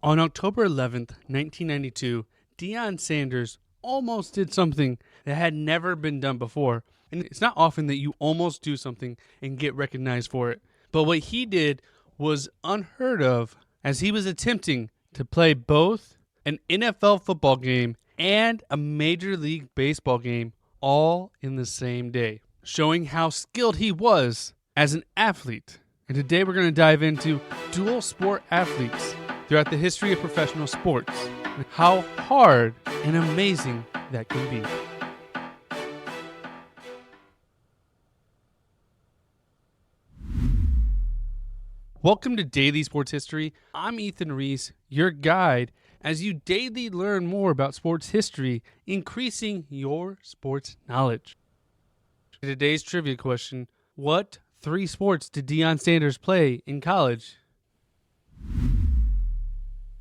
On October 11th, 1992, Deion Sanders almost did something that had never been done before. And it's not often that you almost do something and get recognized for it. But what he did was unheard of, as he was attempting to play both an NFL football game and a Major League Baseball game all in the same day, showing how skilled he was as an athlete. And today we're going to dive into dual sport athletes throughout the history of professional sports, and how hard and amazing that can be. Welcome to Daily Sports History. I'm Ethan Reese, your guide, as you daily learn more about sports history, increasing your sports knowledge. Today's trivia question: what 3 sports did Deion Sanders play in college?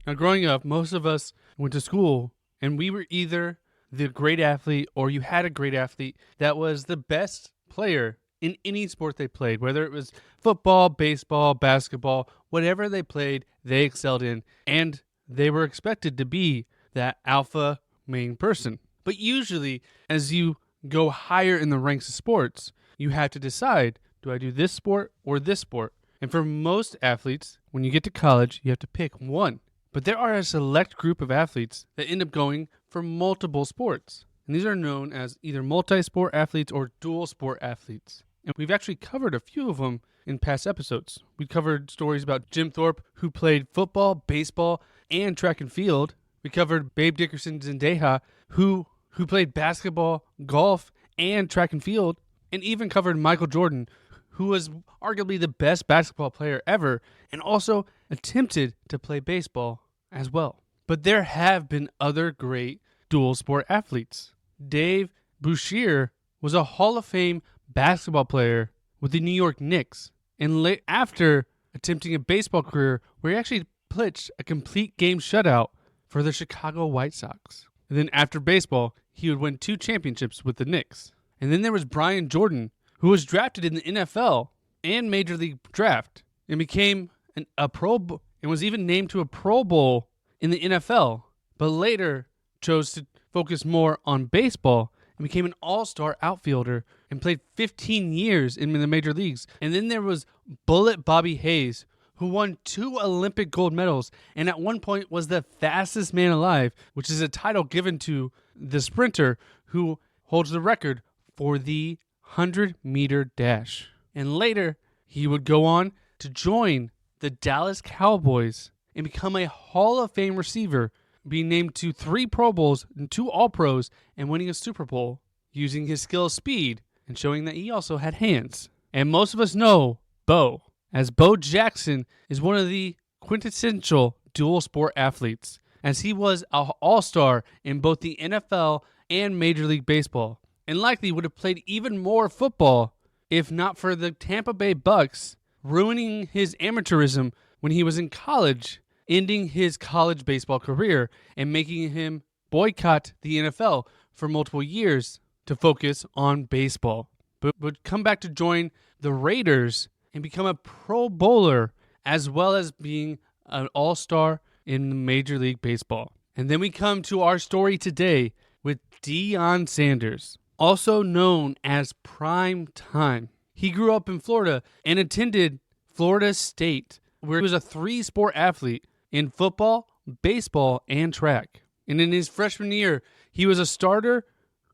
Now, growing up, most of us went to school, and we were either the great athlete or you had a great athlete that was the best player in any sport they played, whether it was football, baseball, basketball, whatever they played, they excelled in, and they were expected to be that alpha main person. But usually, as you go higher in the ranks of sports, you have to decide, do I do this sport or this sport? And for most athletes, when you get to college, you have to pick one. But there are a select group of athletes that end up going for multiple sports. And these are known as either multi-sport athletes or dual sport athletes. And we've actually covered a few of them in past episodes. We covered stories about Jim Thorpe, who played football, baseball, and track and field. We covered Babe Dickerson Zendeja, who played basketball, golf, and track and field. And even covered Michael Jordan, who was arguably the best basketball player ever, and also attempted to play baseball as well. But there have been other great dual sport athletes. Dave Bouchier was a Hall of Fame basketball player with the New York Knicks, and after attempting a baseball career where he actually pitched a complete game shutout for the Chicago White Sox. And then after baseball, he would win 2 championships with the Knicks. And then there was Brian Jordan, who was drafted in the NFL and Major League Draft and became a Pro Bowl, and was even named to a Pro Bowl in the NFL, but later chose to focus more on baseball and became an all-star outfielder and played 15 years in the major leagues. And then there was Bullet Bobby Hayes, who won 2 Olympic gold medals and at one point was the fastest man alive, which is a title given to the sprinter who holds the record for the 100-meter dash. And later, he would go on to join the Dallas Cowboys and become a Hall of Fame receiver, being named to 3 Pro Bowls and 2 All-Pros, and winning a Super Bowl using his skill speed and showing that he also had hands. And most of us know Bo, as Bo Jackson is one of the quintessential dual sport athletes, as he was an all-star in both the NFL and Major League Baseball, and likely would have played even more football if not for the Tampa Bay Bucks ruining his amateurism when he was in college, ending his college baseball career and making him boycott the NFL for multiple years to focus on baseball. But would come back to join the Raiders and become a Pro Bowler, as well as being an all-star in Major League Baseball. And then we come to our story today with Deion Sanders, also known as PrimeTime. He grew up in Florida and attended Florida State, where he was a 3-sport athlete in football, baseball, and track. And in his freshman year, he was a starter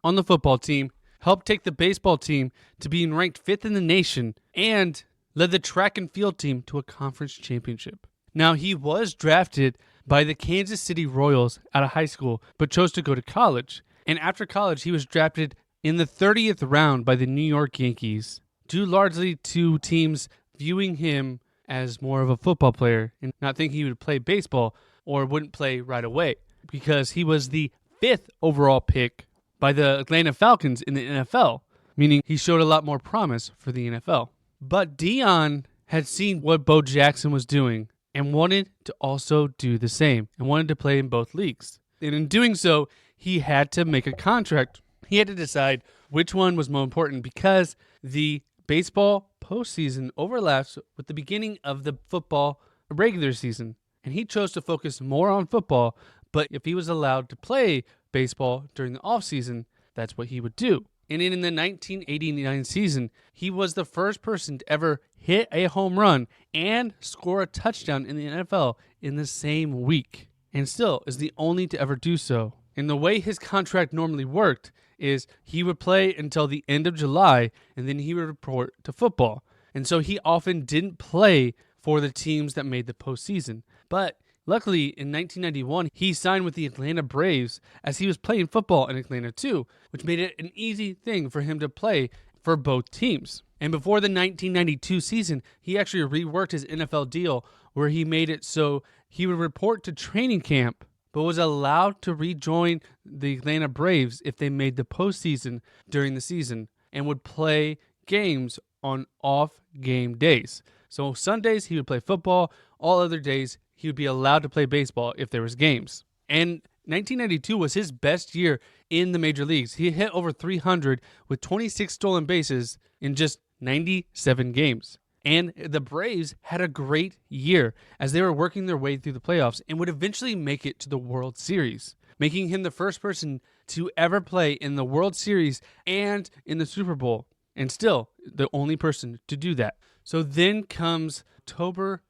on the football team, helped take the baseball team to being ranked 5th in the nation, and led the track and field team to a conference championship. Now, he was drafted by the Kansas City Royals out of high school, but chose to go to college. And after college, he was drafted in the 30th round by the New York Yankees, due largely to teams viewing him as more of a football player and not thinking he would play baseball or wouldn't play right away, because he was the 5th overall pick by the Atlanta Falcons in the NFL, meaning he showed a lot more promise for the NFL. But Deion had seen what Bo Jackson was doing and wanted to also do the same and wanted to play in both leagues. And in doing so, he had to make a contract. He had to decide which one was more important, because the baseball postseason overlaps with the beginning of the football regular season. and he chose to focus more on football, but if he was allowed to play baseball during the offseason, that's what he would do. And in the 1989 season, he was the first person to ever hit a home run and score a touchdown in the NFL in the same week, and still is the only to ever do so. And the way his contract normally worked is he would play until the end of July, and then he would report to football. And so he often didn't play for the teams that made the postseason. But luckily, in 1991, he signed with the Atlanta Braves as he was playing football in Atlanta too, which made it an easy thing for him to play for both teams. And before the 1992 season, he actually reworked his NFL deal where he made it so he would report to training camp, but was allowed to rejoin the Atlanta Braves if they made the postseason during the season and would play games on off game days. So Sundays, he would play football. All other days, he would be allowed to play baseball if there was games. And 1992 was his best year in the major leagues. He hit over 300 with 26 stolen bases in just 97 games. And the Braves had a great year as they were working their way through the playoffs and would eventually make it to the World Series, making him the first person to ever play in the World Series and in the Super Bowl, and still the only person to do that. So then comes October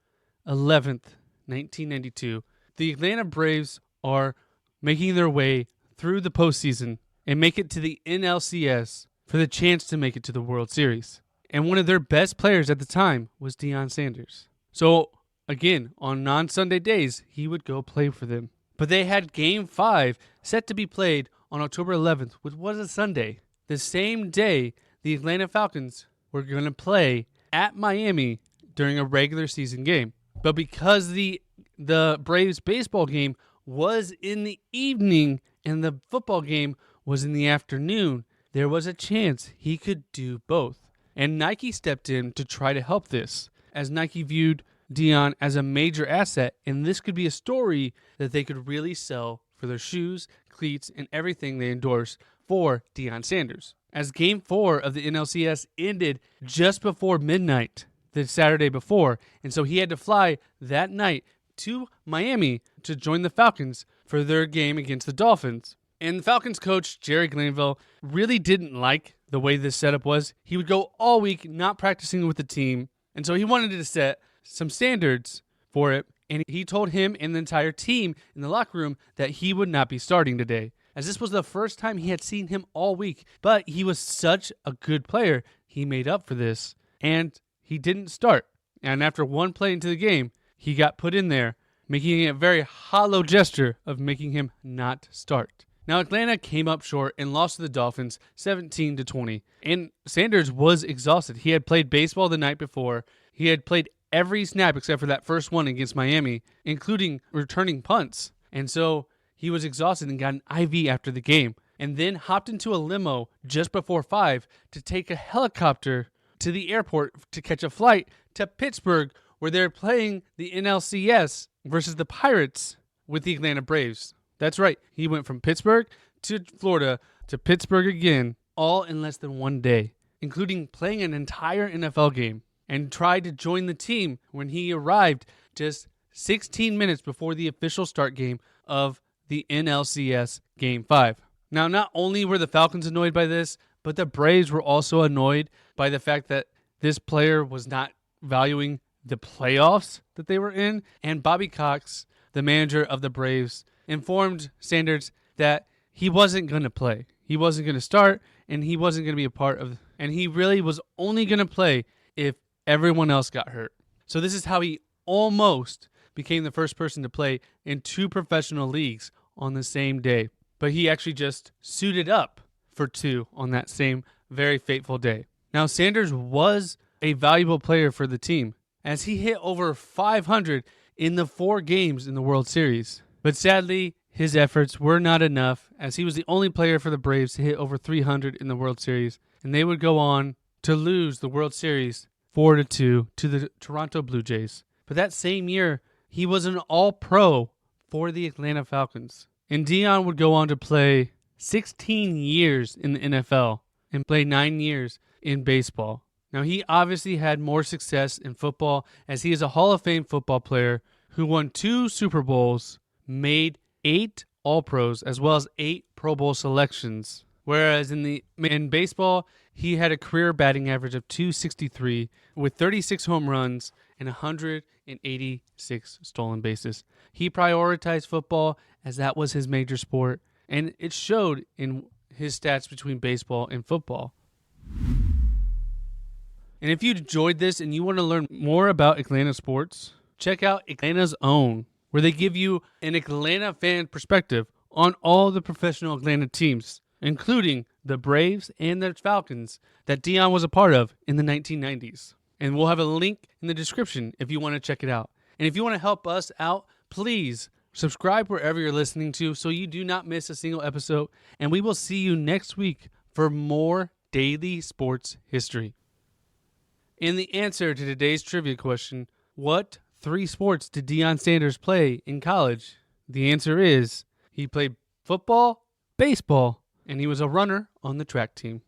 11th, 1992. The Atlanta Braves are making their way through the postseason and make it to the NLCS for the chance to make it to the World Series. And one of their best players at the time was Deion Sanders. So, again, on non-Sunday days, he would go play for them. But they had Game 5 set to be played on October 11th, which was a Sunday. The same day, the Atlanta Falcons were going to play at Miami during a regular season game. But because the Braves baseball game was in the evening and the football game was in the afternoon, there was a chance he could do both. And Nike stepped in to try to help this, as Nike viewed Deion as a major asset, and this could be a story that they could really sell for their shoes, cleats, and everything they endorse for Deion Sanders. As Game 4 of the NLCS ended just before midnight the Saturday before, and so he had to fly that night to Miami to join the Falcons for their game against the Dolphins. And the Falcons coach, Jerry Glanville, really didn't like the way this setup was. He would go all week not practicing with the team, and so he wanted to set some standards for it, and he told him and the entire team in the locker room that he would not be starting today, as this was the first time he had seen him all week. But he was such a good player, he made up for this, and he didn't start. And after one play into the game, he got put in there, making a very hollow gesture of making him not start. Now, Atlanta came up short and lost to the Dolphins 17-20. And Sanders was exhausted. He had played baseball the night before. He had played every snap except for that first one against Miami, including returning punts. And so he was exhausted and got an IV after the game, and then hopped into a limo just before 5 to take a helicopter to the airport to catch a flight to Pittsburgh, where they're playing the NLCS versus the Pirates with the Atlanta Braves. That's right. He went from Pittsburgh to Florida to Pittsburgh again, all in less than 1 day, including playing an entire NFL game, and tried to join the team when he arrived just 16 minutes before the official start game of the NLCS Game 5. Now, not only were the Falcons annoyed by this, but the Braves were also annoyed by the fact that this player was not valuing the playoffs that they were in, and Bobby Cox, the manager of the Braves, informed Sanders that he wasn't going to play. He wasn't going to start, and he wasn't going to be a part of, and he really was only going to play if everyone else got hurt. So this is how he almost became the first person to play in 2 professional leagues on the same day. But he actually just suited up for 2 on that same very fateful day. Now, Sanders was a valuable player for the team, as he hit over 500 in the 4 games in the World Series. But sadly, his efforts were not enough, as he was the only player for the Braves to hit over 300 in the World Series, and they would go on to lose the World Series 4-2 to the Toronto Blue Jays. But that same year, he was an All-Pro for the Atlanta Falcons. And Deion would go on to play 16 years in the NFL and play 9 years in baseball. Now, he obviously had more success in football, as he is a Hall of Fame football player who won 2 Super Bowls, made 8 All-Pros, as well as 8 Pro Bowl selections. Whereas in baseball, he had a career batting average of .263 with 36 home runs and 186 stolen bases. He prioritized football as that was his major sport, and it showed in his stats between baseball and football. And if you enjoyed this and you want to learn more about Atlanta sports, check out Atlanta's Own, where they give you an Atlanta fan perspective on all the professional Atlanta teams, including the Braves and the Falcons that Deion was a part of in the 1990s. And we'll have a link in the description if you want to check it out. And if you want to help us out, please subscribe wherever you're listening to so you do not miss a single episode. And we will see you next week for more daily sports history. And the answer to today's trivia question, what 3 sports did Deion Sanders play in college? The answer is he played football, baseball, and he was a runner on the track team.